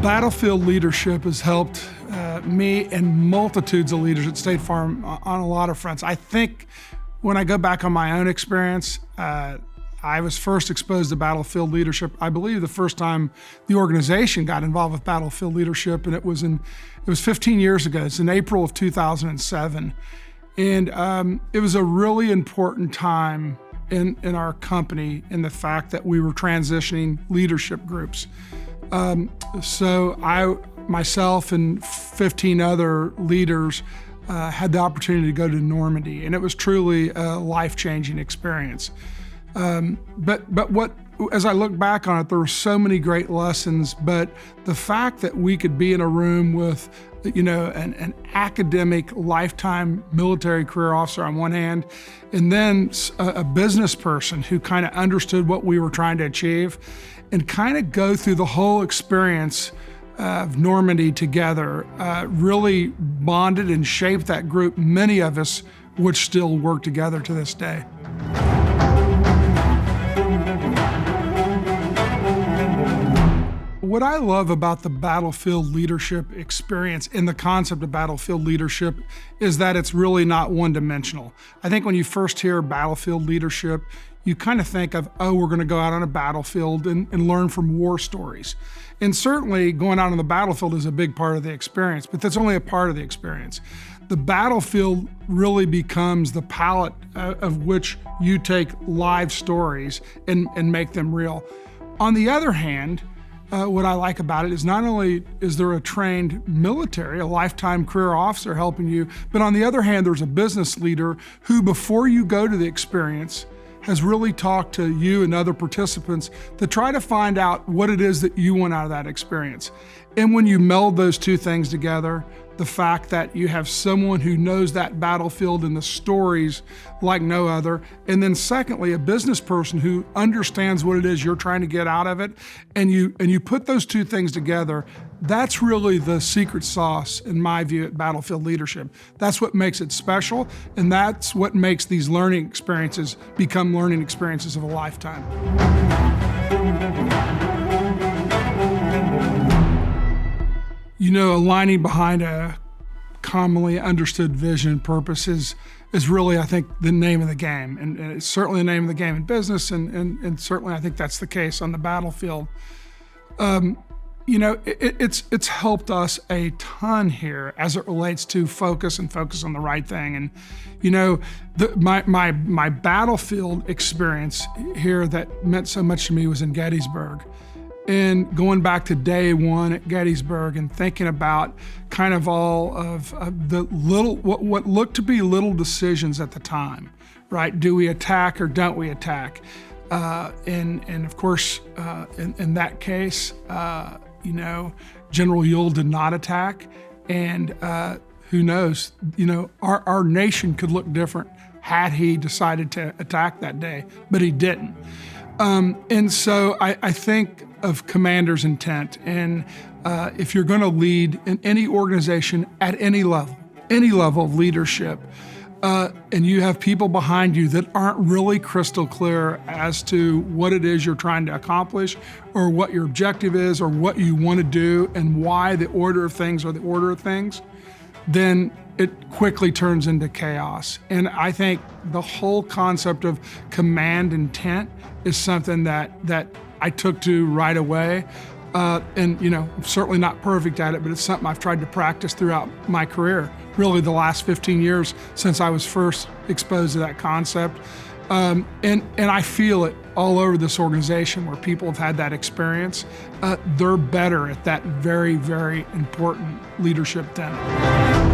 Battlefield leadership has helped me and multitudes of leaders at State Farm on a lot of fronts. I think when I go back on my own experience, I was first exposed to battlefield leadership, I believe the first time the organization got involved with battlefield leadership, and it was 15 years ago. It's in April of 2007. And it was a really important time in our company in the fact that we were transitioning leadership groups. So myself and 15 other leaders had the opportunity to go to Normandy, and it was truly a life-changing experience. But what, as I look back on it, there were so many great lessons, but the fact that we could be in a room with, an academic lifetime military career officer on one hand, and then a business person who kind of understood what we were trying to achieve, and kind of go through the whole experience of Normandy together, really bonded and shaped that group, many of us which still work together to this day. What I love about the battlefield leadership experience and the concept of battlefield leadership is that it's really not one-dimensional. I think when you first hear battlefield leadership, you kind of think of, we're going to go out on a battlefield and learn from war stories. And certainly going out on the battlefield is a big part of the experience, but that's only a part of the experience. The battlefield really becomes the palette of which you take live stories and make them real. On the other hand, what I like about it is not only is there a trained military, a lifetime career officer helping you, but on the other hand, there's a business leader who, before you go to the experience, has really talked to you and other participants to try to find out what it is that you want out of that experience. And when you meld those two things together, the fact that you have someone who knows that battlefield and the stories like no other, and then secondly, a business person who understands what it is you're trying to get out of it, and you put those two things together, that's really the secret sauce, in my view, at battlefield leadership. That's what makes it special, and that's what makes these learning experiences become learning experiences of a lifetime. Aligning behind a commonly understood vision and purpose is really, I think, the name of the game. And it's certainly the name of the game in business, and certainly I think that's the case on the battlefield. It's helped us a ton here as it relates to focus on the right thing. And, my battlefield experience here that meant so much to me was in Gettysburg. And going back to day one at Gettysburg and thinking about kind of all of the what looked to be little decisions at the time, right? Do we attack or don't we attack? And of course, in that case, General Ewell did not attack, and who knows? Our nation could look different had he decided to attack that day, but he didn't. And so I think of commander's intent, and if you're going to lead in any organization at any level of leadership, and you have people behind you that aren't really crystal clear as to what it is you're trying to accomplish, or what your objective is, or what you want to do, and why the order of things are the order of things, then it quickly turns into chaos. And I think the whole concept of command intent is something that I took to right away. And I'm certainly not perfect at it, but it's something I've tried to practice throughout my career, really the last 15 years since I was first exposed to that concept. And I feel it all over this organization where people have had that experience. They're better at that very, very important leadership tenet.